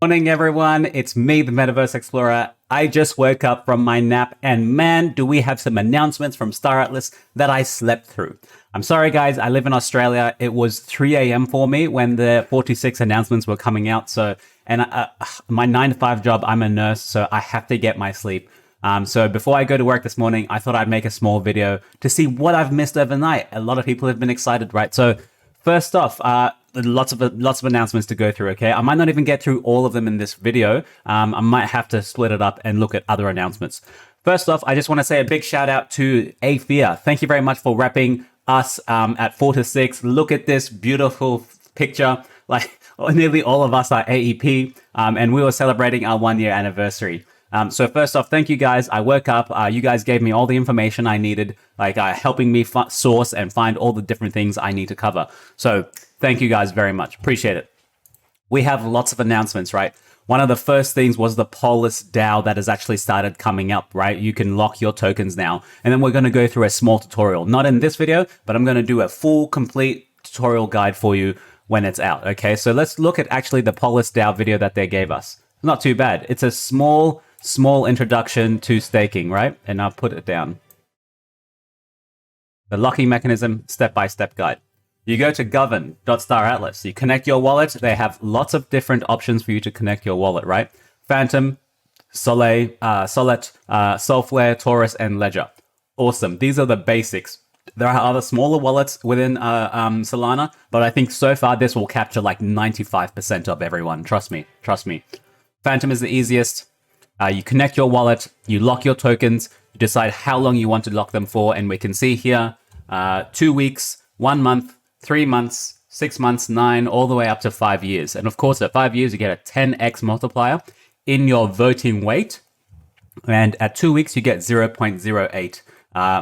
Morning, everyone. It's me, the MetaVerse Explorer. I just woke up from my nap, and man, do we have some announcements from Star Atlas that I slept through. I'm sorry, guys. I live in Australia. It was 3 a.m. for me when the 46 announcements were coming out. My 9 to 5 job, I'm a nurse, so I have to get my sleep. So before I go to work this morning, I thought I'd make a small video to see what I've missed overnight. A lot of people have been excited, right? So first off, lots of announcements to go through. Okay, I might not even get through all of them in this video. I might have to split it up and look at other announcements. First off, I just want to say a big shout out to Aephian. Thank you very much for repping us at 4 to 6. Look at this beautiful picture. Like nearly all of us are AEP, and we were celebrating our 1 year anniversary. So first off, thank you guys. I woke up. You guys gave me all the information I needed, helping me source and find all the different things I need to cover. So thank you guys very much. Appreciate it. We have lots of announcements, right? One of the first things was the Polis DAO that has actually started coming up, right? You can lock your tokens now. And then we're going to go through a small tutorial. Not in this video, but I'm going to do a full, complete tutorial guide for you when it's out, okay? So let's look at actually the Polis DAO video that they gave us. Not too bad. It's a small introduction to staking, right? And I'll put it down. The locking mechanism, step-by-step guide. You go to govern.staratlas. You connect your wallet. They have lots of different options for you to connect your wallet, right? Phantom, Soleil, Solet, Soulflare, Taurus, and Ledger. Awesome. These are the basics. There are other smaller wallets within Solana, but I think so far this will capture like 95% of everyone. Trust me. Phantom is the easiest. You connect your wallet, you lock your tokens, you decide how long you want to lock them for, and we can see here 2 weeks, 1 month, 3 months, 6 months, 9, all the way up to 5 years. And of course, at 5 years, you get a 10x multiplier in your voting weight. And at 2 weeks, you get 0.08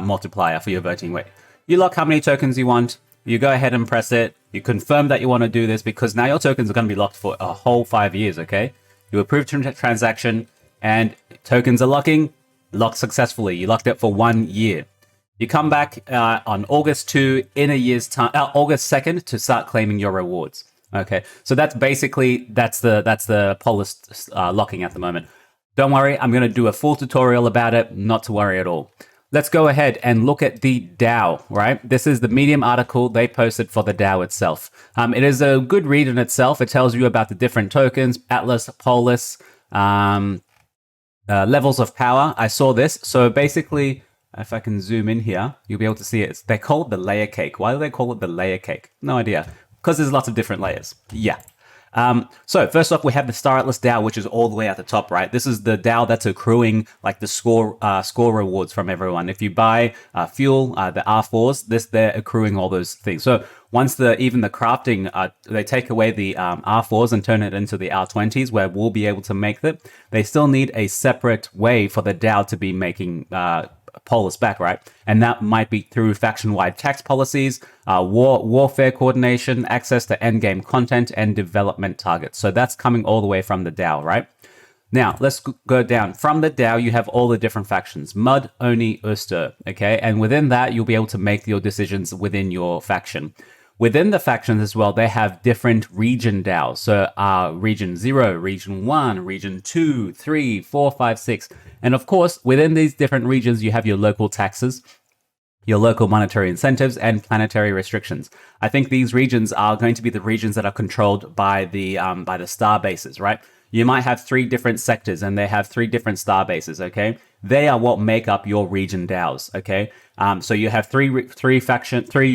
multiplier for your voting weight. You lock how many tokens you want, you go ahead and press it, you confirm that you want to do this because now your tokens are going to be locked for a whole 5 years, okay? You approve transaction, and tokens are locked successfully. You locked it for 1 year. You come back on August 2 in a year's time, August 2nd to start claiming your rewards. Okay, so that's the Polis locking at the moment. Don't worry, I'm going to do a full tutorial about it. Not to worry at all. Let's go ahead and look at the DAO, right? This is the Medium article they posted for the DAO itself. It is a good read in itself. It tells you about the different tokens, Atlas, Polis, levels of power. I saw this. So basically, if I can zoom in here, you'll be able to see it. They call it the layer cake. Why do they call it the layer cake? No idea. Because there's lots of different layers. Yeah. So first off, we have the Star Atlas DAO, which is all the way at the top, right? This is the DAO that's accruing like the score rewards from everyone. If you buy fuel, the R4s, they're accruing all those things. So once even the crafting, they take away the R4s and turn it into the R20s, where we'll be able to make them. They still need a separate way for the DAO to be making Polis back, right? And that might be through faction-wide tax policies, warfare coordination, access to endgame content, and development targets. So that's coming all the way from the DAO, right? Now, let's go down. From the DAO, you have all the different factions. Mud, Oni, Uster, okay? And within that, you'll be able to make your decisions within your faction. Within the factions as well, they have different region DAOs. So region 0, region 1, region 2, 3, 4, 5, 6. And of course, within these different regions, you have your local taxes, your local monetary incentives, and planetary restrictions. I think these regions are going to be the regions that are controlled by the star bases, right? You might have 3 different sectors and they have 3 different star bases, okay? They are what make up your region DAOs, okay? So you have three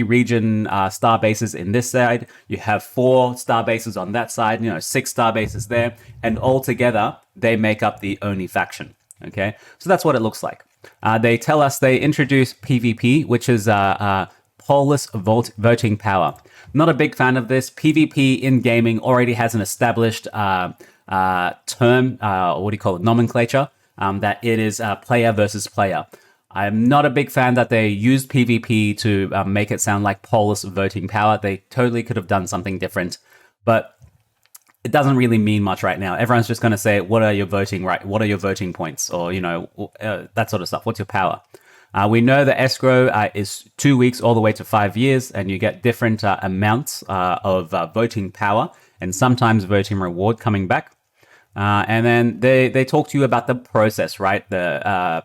region star bases in this side. You have 4 star bases on that side, 6 star bases there. And all together, they make up the Oni faction, okay? So that's what it looks like. They tell us they introduce PvP, which is Polis voting power. Not a big fan of this. PvP in gaming already has an established term, what do you call it, nomenclature, that it is player versus player. I'm not a big fan that they used PvP to make it sound like Polis voting power. They totally could have done something different, but it doesn't really mean much right now. Everyone's just going to say, what are your voting What are your voting points? Or, that sort of stuff. What's your power? We know the escrow is 2 weeks all the way to 5 years, and you get different amounts of voting power and sometimes voting reward coming back. And then they talk to you about the process, right? The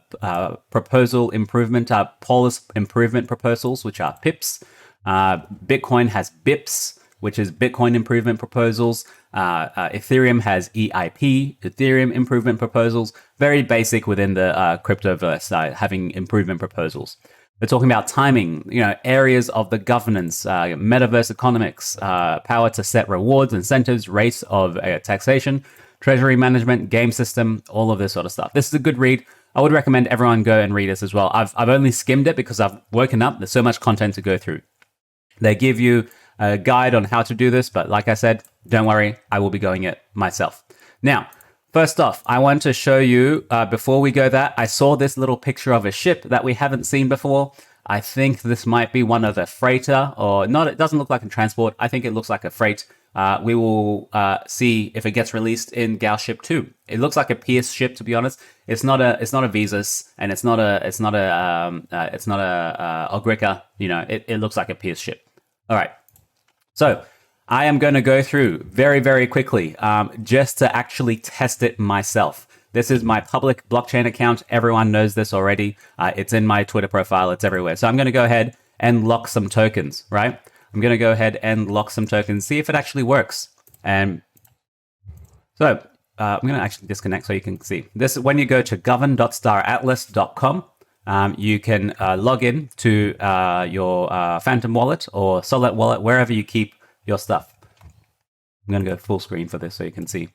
proposal improvement, Polis improvement proposals, which are PIPs. Bitcoin has BIPs, which is Bitcoin improvement proposals. Ethereum has EIP, Ethereum improvement proposals. Very basic within the cryptoverse, having improvement proposals. They're talking about timing, areas of the governance, metaverse economics, power to set rewards, incentives, rates of taxation, treasury management, game system, all of this sort of stuff. This is a good read. I would recommend everyone go and read this as well. I've only skimmed it because I've woken up. There's so much content to go through. They give you a guide on how to do this, but like I said, don't worry, I will be going it myself. Now, first off, I want to show you, before we go that, I saw this little picture of a ship that we haven't seen before. I think this might be one of the freighter, or not, it doesn't look like a transport. I think it looks like a freight. We will see if it gets released in Gauss Ship 2. It looks like a Pierce ship, to be honest. It's not a Visas, and it's not a Ogrica. It looks like a Pierce ship. All right. So I am going to go through very, very quickly just to actually test it myself. This is my public blockchain account. Everyone knows this already. It's in my Twitter profile. It's everywhere. So I'm going to go ahead and lock some tokens, right? I'm going to go ahead and lock some tokens, see if it actually works. And so I'm going to actually disconnect so you can see. This, when you go to govern.staratlas.com, you can log in to your Phantom wallet or Solid wallet, wherever you keep your stuff. I'm going to go full screen for this so you can see.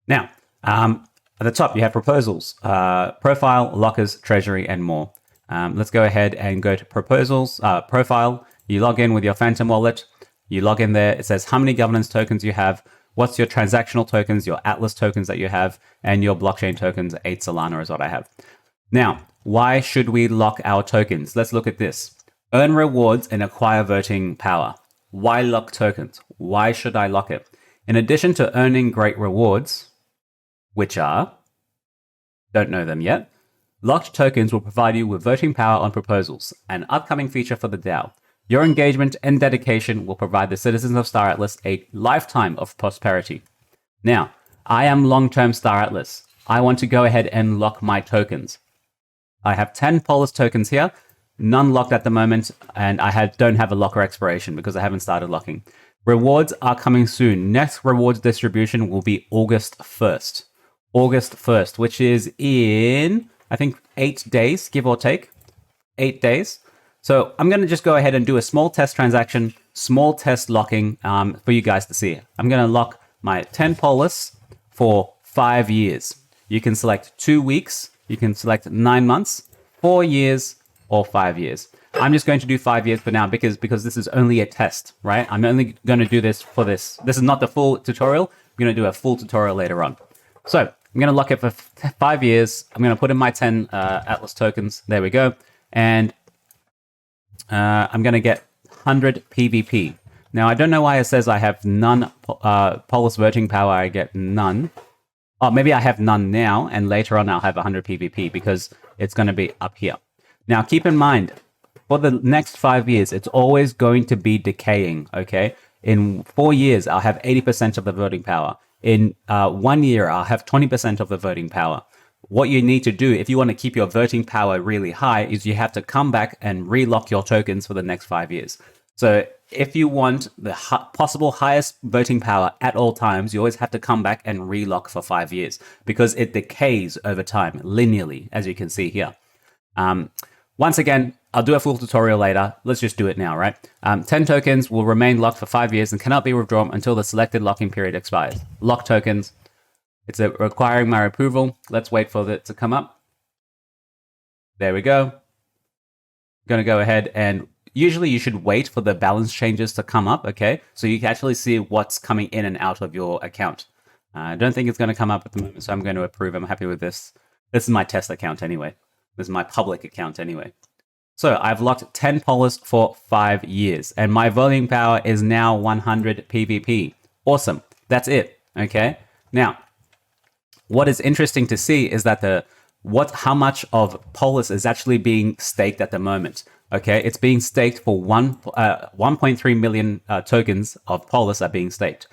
Now, at the top, you have proposals, profile, lockers, treasury, and more. Let's go ahead and go to proposals, profile. You log in with your Phantom wallet. You log in there. It says how many governance tokens you have, what's your transactional tokens, your Atlas tokens that you have, and your blockchain tokens. 8 Solana is what I have. Now, why should we lock our tokens? Let's look at this. Earn rewards and acquire voting power. Why lock tokens? Why should I lock it? In addition to earning great rewards, which are, don't know them yet, locked tokens will provide you with voting power on proposals, an upcoming feature for the DAO. Your engagement and dedication will provide the citizens of Star Atlas a lifetime of prosperity. Now, I am long-term Star Atlas. I want to go ahead and lock my tokens. I have 10 Polis tokens here, none locked at the moment, and I don't have a locker expiration because I haven't started locking. Rewards are coming soon. Next rewards distribution will be August 1st. August 1st, which is in, I think, 8 days, give or take. 8 days. So I'm going to just go ahead and do a small test transaction, small test locking for you guys to see. I'm going to lock my 10 Polis for 5 years. You can select 2 weeks, you can select 9 months, 4 years, or 5 years. I'm just going to do 5 years for now because this is only a test, right? I'm only going to do this for this. This is not the full tutorial. I'm going to do a full tutorial later on. So I'm going to lock it for 5 years. I'm going to put in my 10 Atlas tokens. There we go. And I'm going to get 100 PvP. Now, I don't know why it says I have none Polis voting power. I get none. Oh, maybe I have none now, and later on I'll have 100 PvP because it's going to be up here. Now, keep in mind, for the next 5 years, it's always going to be decaying, okay? In 4 years, I'll have 80% of the voting power. In 1 year, I'll have 20% of the voting power. What you need to do if you want to keep your voting power really high is you have to come back and relock your tokens for the next 5 years. So if you want the possible highest voting power at all times, you always have to come back and relock for 5 years because it decays over time linearly, as you can see here. Once again, I'll do a full tutorial later. Let's just do it now, right? 10 tokens will remain locked for 5 years and cannot be withdrawn until the selected locking period expires. Lock tokens. It's requiring my approval. Let's wait for it to come up. There we go. I'm going to go ahead and usually you should wait for the balance changes to come up, okay? So you can actually see what's coming in and out of your account. I don't think it's going to come up at the moment, so I'm going to approve. I'm happy with this. This is my test account anyway. This is my public account anyway. So I've locked 10 Polis for 5 years, and my voting power is now 100 PvP. Awesome. That's it, okay? Now, what is interesting to see is that how much of Polis is actually being staked at the moment. Okay, it's being staked for 1.3 million tokens of Polis are being staked.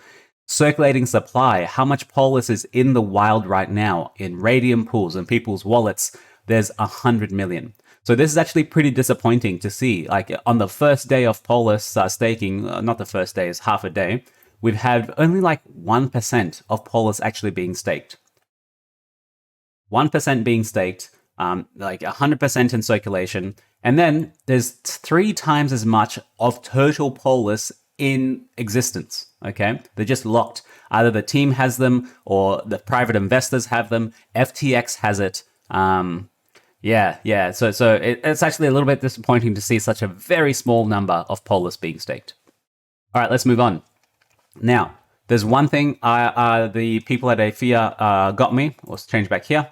Circulating supply, how much Polis is in the wild right now in Radium pools and people's wallets, there's 100 million. So this is actually pretty disappointing to see. Like on the first day of Polis staking, not the first day, it's half a day, we've had only like 1% of Polis actually being staked. 1% being staked, like 100% in circulation. And then there's 3 times as much of total Polis in existence, okay? They're just locked. Either the team has them or the private investors have them. FTX has it. Yeah. So it's actually a little bit disappointing to see such a very small number of Polis being staked. All right, let's move on. Now, there's one thing the people at Aephian got me. Let's change back here.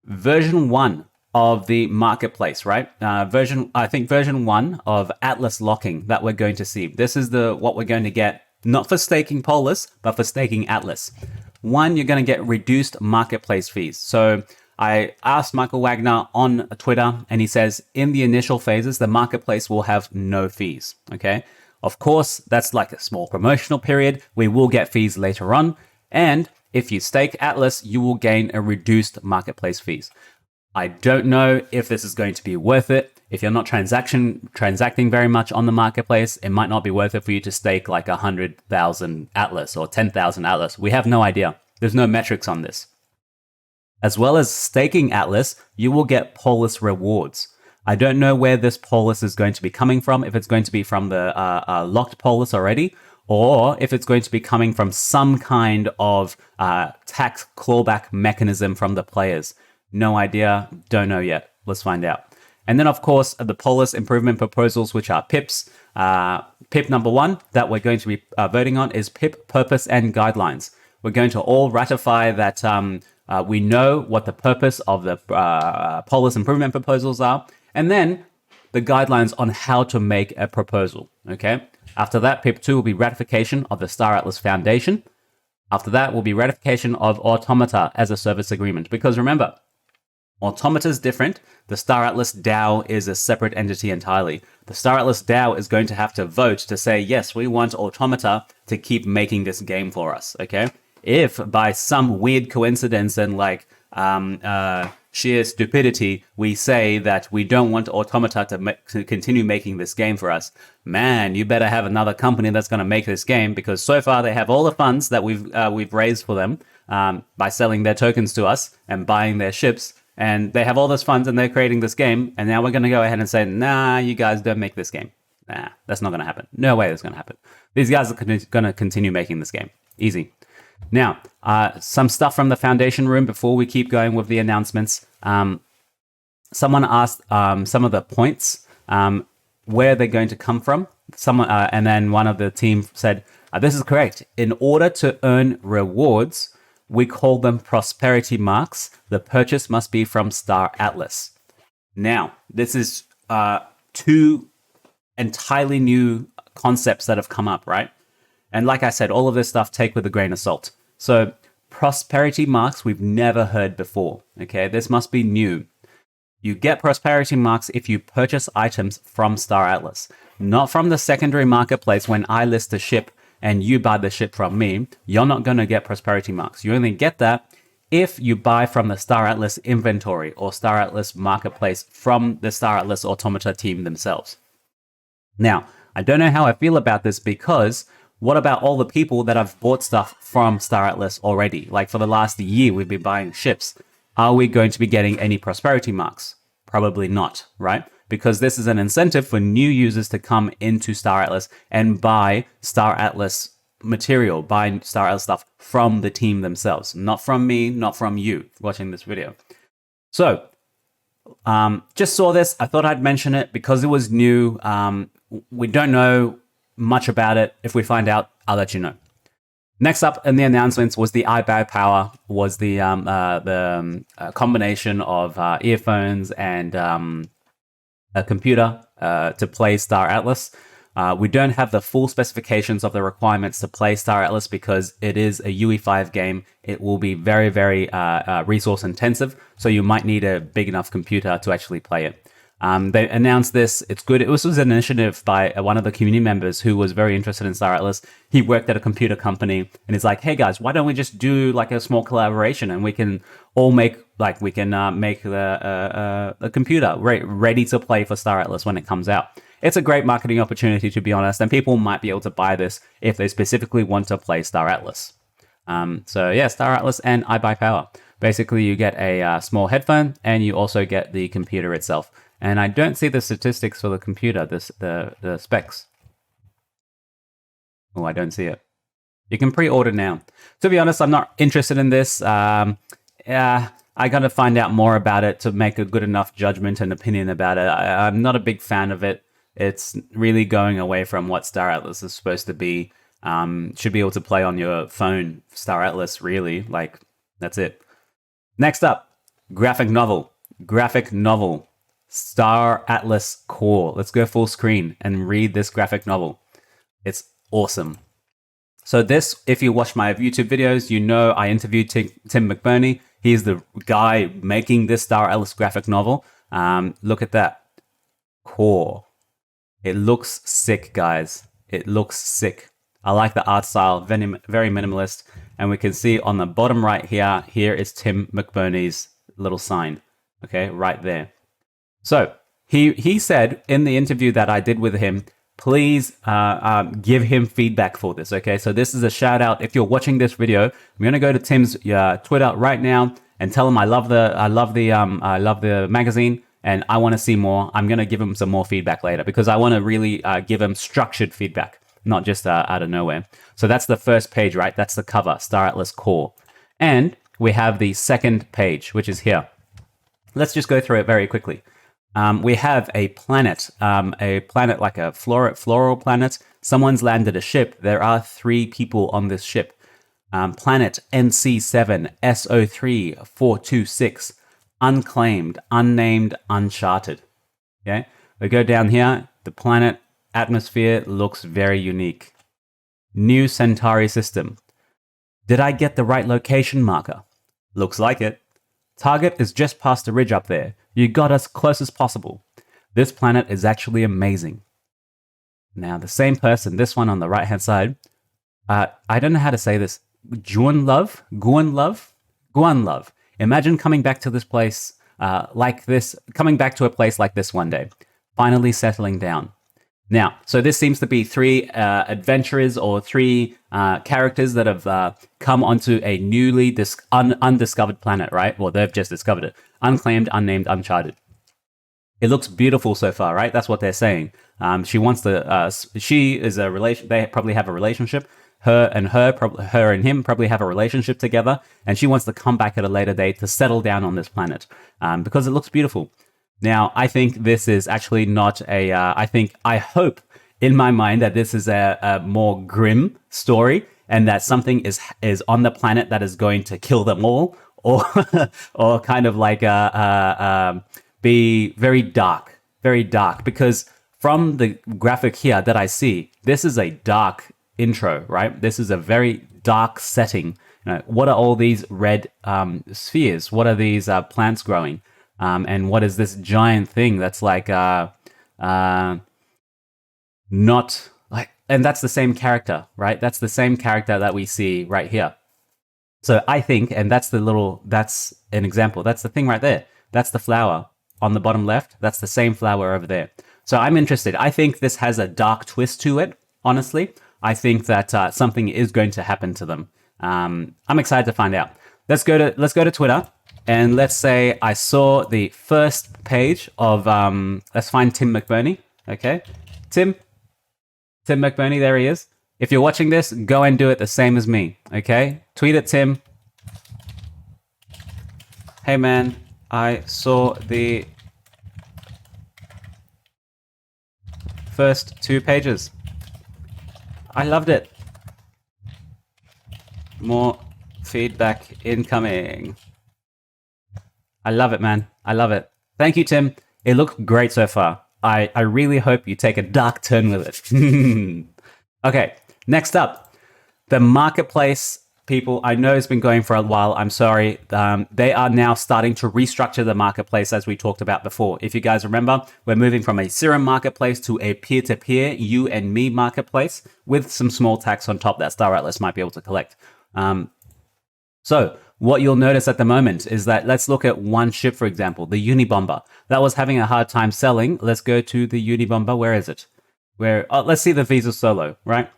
Version 1 of the marketplace, right? Version 1 of Atlas locking that we're going to see. This is what we're going to get, not for staking Polis, but for staking Atlas. One, you're going to get reduced marketplace fees. So I asked Michael Wagner on Twitter, and he says in the initial phases, the marketplace will have no fees. Okay. Of course, that's like a small promotional period. We will get fees later on. And if you stake Atlas, you will gain a reduced marketplace fees. I don't know if this is going to be worth it. If you're not transacting very much on the marketplace, it might not be worth it for you to stake like 100,000 Atlas or 10,000 Atlas. We have no idea. There's no metrics on this. As well as staking Atlas, you will get Polis rewards. I don't know where this Polis is going to be coming from, if it's going to be from the locked Polis already, or if it's going to be coming from some kind of tax clawback mechanism from the players. No idea, don't know yet. Let's find out. And then, of course, the Polis improvement proposals, which are PIPs. PIP number 1 that we're going to be voting on is PIP purpose and guidelines. We're going to all ratify that we know what the purpose of the Polis improvement proposals are, and then the guidelines on how to make a proposal, okay? After that, PIP 2 will be ratification of the Star Atlas Foundation. After that will be ratification of Automata as a service agreement. Because remember, Automata is different. The Star Atlas DAO is a separate entity entirely. The Star Atlas DAO is going to have to vote to say, yes, we want Automata to keep making this game for us, okay? If by some weird coincidence and like sheer stupidity, we say that we don't want Automata to continue making this game for us, man, you better have another company that's going to make this game, because so far they have all the funds that we've raised for them by selling their tokens to us and buying their ships. And they have all those funds and they're creating this game. And now we're going to go ahead and say, nah, you guys don't make this game. Nah, that's not going to happen. No way that's going to happen. These guys are going to continue making this game. Easy. Now, some stuff from the Foundation room before we keep going with the announcements. Someone asked some of the points, where they're going to come from. And then one of the team said, this is correct. In order to earn rewards, we call them prosperity marks. The purchase must be from Star Atlas. Now, this is 2 entirely new concepts that have come up, right? And like I said, all of this stuff take with a grain of salt. So prosperity marks we've never heard before, okay? This must be new. You get prosperity marks if you purchase items from Star Atlas, not from the secondary marketplace. When I list a ship and you buy the ship from me, you're not going to get prosperity marks. You only get that if you buy from the Star Atlas inventory or Star Atlas marketplace from the Star Atlas Automata team themselves. Now, I don't know how I feel about this, because what about all the people that have bought stuff from Star Atlas already? Like for the last year, we've been buying ships. Are we going to be getting any prosperity marks? Probably not, right? Because this is an incentive for new users to come into Star Atlas and buy Star Atlas material, buy Star Atlas stuff from the team themselves. Not from me, not from you watching this video. So, just saw this. I thought I'd mention it because it was new. We don't know much about it. If we find out, I'll let you know. Next up in the announcements was the iBuy Power, was the combination of earphones and a computer to play Star Atlas. We don't have the full specifications of the requirements to play Star Atlas because it is a UE5 game. It will be very, very resource intensive, so you might need a big enough computer to actually play it. They announced this. It's good. It was an initiative by one of the community members who was very interested in Star Atlas. He worked at a computer company and he's like, hey guys, why don't we just do like a small collaboration and we can all make the computer ready to play for Star Atlas when it comes out. It's a great marketing opportunity, to be honest, and people might be able to buy this if they specifically want to play Star Atlas. So yeah, Star Atlas and iBuyPower. Basically, you get a small headphone and you also get the computer itself. And I don't see the statistics for the computer, the specs. Oh, I don't see it. You can pre-order now. To be honest, I'm not interested in this. Yeah, I got to find out more about it to make a good enough judgment and opinion about it. I'm not a big fan of it. It's really going away from what Star Atlas is supposed to be. Should be able to play on your phone, Star Atlas, really. Like, that's it. Next up, graphic novel. Graphic novel. Star Atlas Core. Let's go full screen and read this graphic novel. It's awesome. So this, if you watch my YouTube videos, you know I interviewed Tim McBurney. He's the guy making this Star Atlas graphic novel. Look at that. Core. It looks sick, guys. It looks sick. I like the art style, very minimalist. And we can see on the bottom right here is Tim McBurney's little sign. Okay, right there. So he said in the interview that I did with him, please give him feedback for this. Okay, so this is a shout out. If you're watching this video, I'm gonna go to Tim's Twitter right now and tell him I love the magazine and I want to see more. I'm gonna give him some more feedback later because I want to really give him structured feedback, not just out of nowhere. So that's the first page, right? That's the cover, Star Atlas Core, and we have the second page, which is here. Let's just go through it very quickly. We have a planet like a floral planet. Someone's landed a ship. There are 3 people on this ship. Planet NC7SO3426. Unclaimed, unnamed, uncharted. Okay, we go down here. The planet atmosphere looks very unique. New Centauri system. Did I get the right location marker? Looks like it. Target is just past the ridge up there. You got us close as possible. This planet is actually amazing. Now, the same person, this one on the right-hand side, I don't know how to say this. Guanlove. Imagine coming back to this place coming back to a place like this one day, finally settling down. Now, so this seems to be 3 adventurers or 3 characters that have come onto a newly undiscovered planet, right? Well, they've just discovered it. Unclaimed, unnamed, uncharted. It looks beautiful so far, right? That's what they're saying. She wants to. She is a relation. They probably have a relationship. Her and him probably have a relationship together, and she wants to come back at a later date to settle down on this planet because it looks beautiful. Now, I think this is actually not a. I hope in my mind that this is a more grim story, and that something is on the planet that is going to kill them all, or or kind of like be very dark, because from the graphic here that I see, this is a dark intro, right? This is a very dark setting. You know, what are all these red spheres? What are these plants growing? And what is this giant thing that's like not like, and that's the same character, right? That's the same character that we see right here. So I think, and that's an example. That's the thing right there. That's the flower on the bottom left. That's the same flower over there. So I'm interested. I think this has a dark twist to it, honestly. I think that something is going to happen to them. I'm excited to find out. Let's go to Twitter. And let's say I saw the first page of, let's find Tim McBurney. Okay. Tim McBurney, there he is. If you're watching this, go and do it the same as me. Okay. Tweet at Tim. Hey man, I saw the first 2 pages. I loved it. More feedback incoming. I love it, man. I love it. Thank you, Tim. It looked great so far. I really hope you take a dark turn with it. Okay, next up. The marketplace people. I know it's been going for a while. I'm sorry. They are now starting to restructure the marketplace as we talked about before. If you guys remember, we're moving from a Serum marketplace to a peer-to-peer, you and me marketplace with some small tax on top that Star Atlas might be able to collect. So what you'll notice at the moment is that let's look at one ship, for example, the Unibomber. That was having a hard time selling. Let's go to the Unibomber. Where is it? Let's see the Visa Solo, right?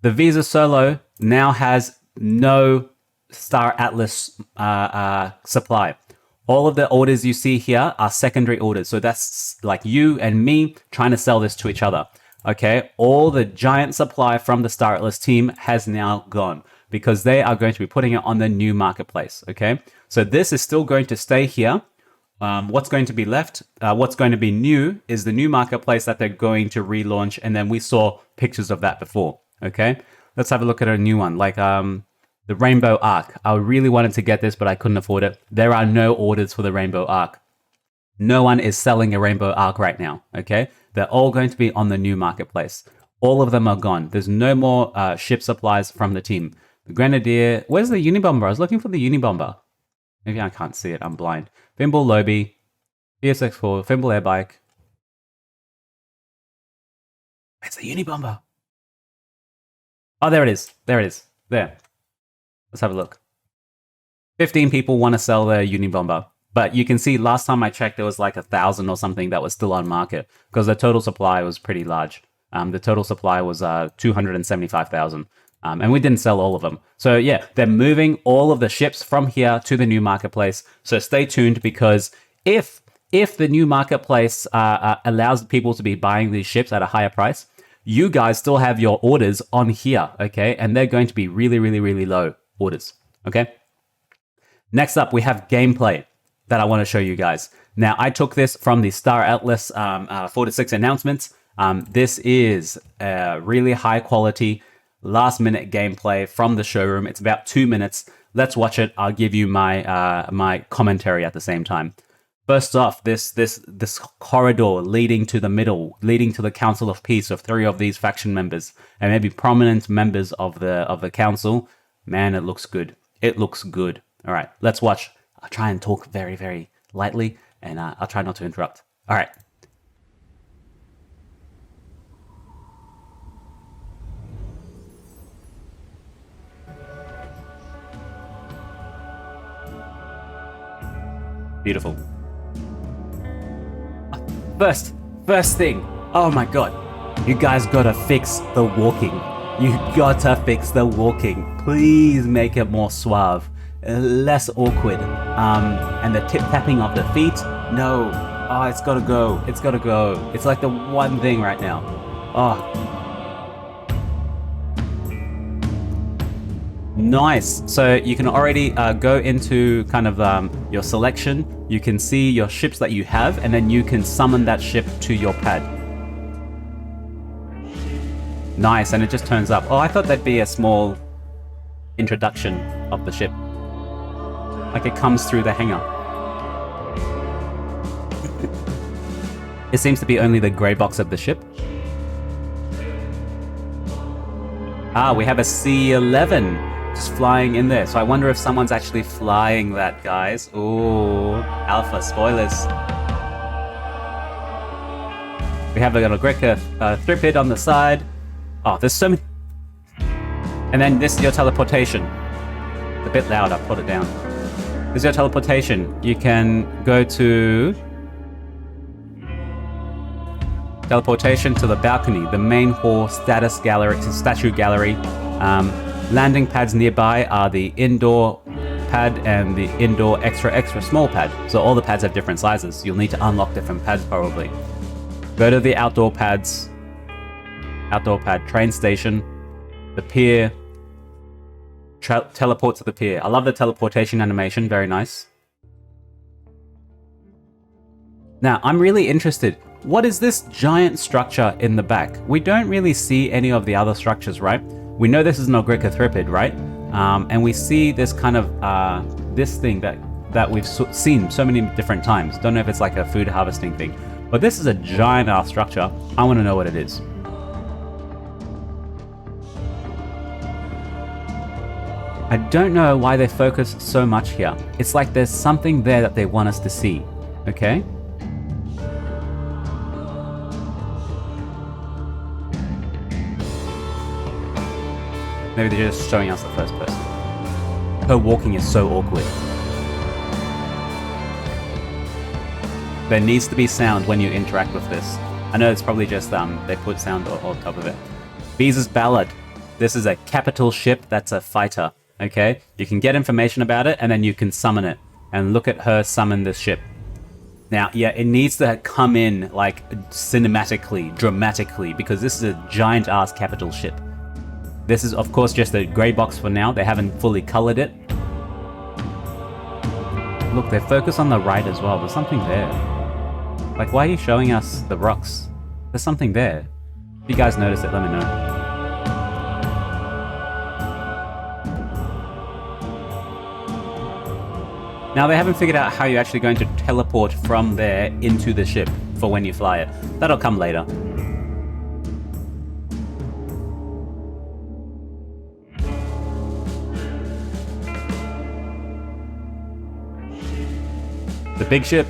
The Visa Solo now has no Star Atlas supply. All of the orders you see here are secondary orders. So that's like you and me trying to sell this to each other. Okay, all the giant supply from the Star Atlas team has now gone because they are going to be putting it on the new marketplace. Okay, so this is still going to stay here. What's going to be left, what's going to be new is the new marketplace that they're going to relaunch. And then we saw pictures of that before. Okay, let's have a look at a new one like the Rainbow Arc. I really wanted to get this, but I couldn't afford it. There are no orders for the Rainbow Arc. No one is selling a Rainbow Arc right now. Okay, they're all going to be on the new marketplace. All of them are gone. There's no more ship supplies from the team. The Grenadier, where's the Unibomber? I was looking for the Unibomber. Maybe I can't see it, I'm blind. Thimble Lobby, PSX4, Thimble Airbike. Where's the Unibomber? Oh, there it is. There it is. There. Let's have a look. 15 people want to sell their Unibomber. But you can see last time I checked, there was like 1,000 or something that was still on market because the total supply was pretty large. The total supply was 275,000. And we didn't sell all of them. So yeah, they're moving all of the ships from here to the new marketplace. So stay tuned because if the new marketplace allows people to be buying these ships at a higher price, you guys still have your orders on here, okay? And they're going to be really, really, really low orders, okay? Next up, we have gameplay that I want to show you guys. Now, I took this from the Star Atlas 4 to 6 announcements. This is really high quality last minute gameplay from the showroom. It's about 2 minutes. Let's watch it. I'll give you my my commentary at the same time. First off, this corridor leading to the middle, leading to the Council of Peace of 3 of these faction members and maybe prominent members of the council. Man, it looks good. It looks good. All right, let's watch. I'll try and talk very, very lightly, and I'll try not to interrupt. All right. Beautiful. First thing. Oh my god. You guys gotta fix the walking. You gotta fix the walking. Please make it more suave. Less awkward. And the tip-tapping of the feet. No. Oh, it's gotta go. It's gotta go. It's like the one thing right now. Oh. Nice. So you can already go into kind of your selection. You can see your ships that you have, and then you can summon that ship to your pad. Nice, and it just turns up. Oh, I thought that'd be a small introduction of the ship. Like it comes through the hangar. It seems to be only the grey box of the ship. Ah, we have a C11 just flying in there. So I wonder if someone's actually flying that, guys. Ooh, alpha spoilers. We have a Greca Thripid on the side. Oh, there's so many. And then this is your teleportation. It's a bit loud, I'll put it down. This is your teleportation. You can go to teleportation to the balcony, the main hall, status gallery, statue gallery. Landing pads nearby are the indoor pad and the indoor extra small pad. So all the pads have different sizes. You'll need to unlock different pads probably. Go to the outdoor pads. Outdoor pad, train station, the pier, teleport to the pier. I love the teleportation animation, very nice. Now, I'm really interested. What is this giant structure in the back? We don't really see any of the other structures, right? We know this is an Ogrica Thripid, right? And we see this kind of, this thing that we've seen so many different times. Don't know if it's like a food harvesting thing. But this is a giant ass structure. I want to know what it is. I don't know why they focus so much here. It's like there's something there that they want us to see, okay? Maybe they're just showing us the first person. Her walking is so awkward. There needs to be sound when you interact with this. I know it's probably just they put sound on top of it. Bees' Ballad. This is a capital ship that's a fighter, okay? You can get information about it and then you can summon it. And look at her summon this ship. Now, yeah, it needs to come in like cinematically, dramatically, because this is a giant ass capital ship. This is, of course, just a grey box for now. They haven't fully colored it. Look, they focus on the right as well. There's something there. Like, why are you showing us the rocks? There's something there. If you guys notice it, let me know. Now, they haven't figured out how you're actually going to teleport from there into the ship for when you fly it. That'll come later. The big ship.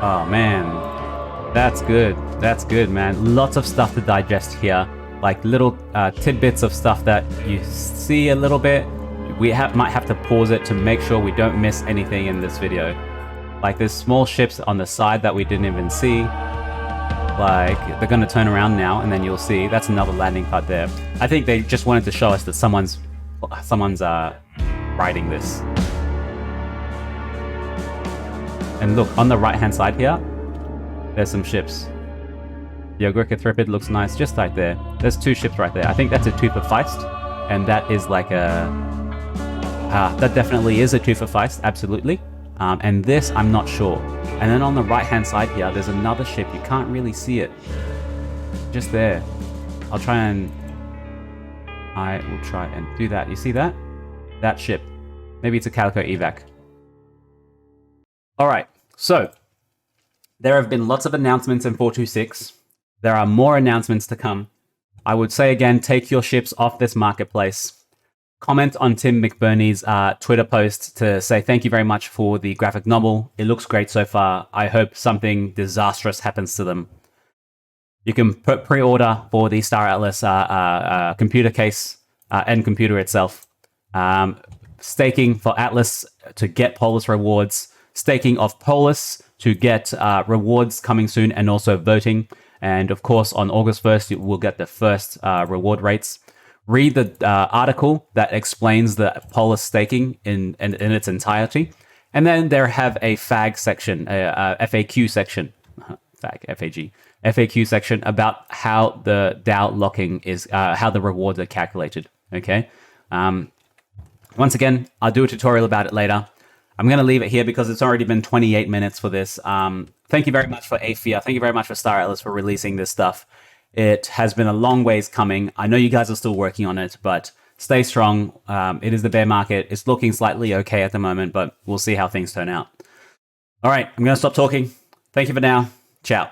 Oh man, that's good. That's good, man. Lots of stuff to digest here. Like little tidbits of stuff that you see a little bit. We might have to pause it to make sure we don't miss anything in this video. Like there's small ships on the side that we didn't even see. Like they're going to turn around now and then you'll see that's another landing pad there. I think they just wanted to show us that someone's riding this. And look, on the right hand side here, there's some ships. The Ogrica Thripid looks nice just right there. There's two ships right there. I think that's a Tooth of Feist, and that is like a... that definitely is a Tooth of Feist, absolutely. And this, I'm not sure. And then on the right hand side here, there's another ship. You can't really see it. Just there. I'll try and... I will try and do that. You see that? That ship. Maybe it's a Calico Evac. Alright, so there have been lots of announcements in 426. There are more announcements to come. I would say again, take your ships off this marketplace. Comment on Tim McBurney's Twitter post to say thank you very much for the graphic novel. It looks great so far. I hope something disastrous happens to them. You can put pre-order for the Star Atlas computer case and computer itself. Staking for Atlas to get Polis rewards. Staking of Polis to get rewards coming soon, and also voting. And of course, on August 1st, you will get the first reward rates. Read the article that explains the Polis staking in its entirety. And then there have a FAG section, a FAQ section, FAQ section about how the DAO locking is, how the rewards are calculated. Okay. Once again, I'll do a tutorial about it later. I'm going to leave it here because it's already been 28 minutes for this. Thank you very much for Aephian. Thank you very much for Star Atlas for releasing this stuff. It has been a long ways coming. I know you guys are still working on it, but stay strong. It is the bear market. It's looking slightly okay at the moment, but we'll see how things turn out. All right, I'm going to stop talking. Thank you for now. Ciao.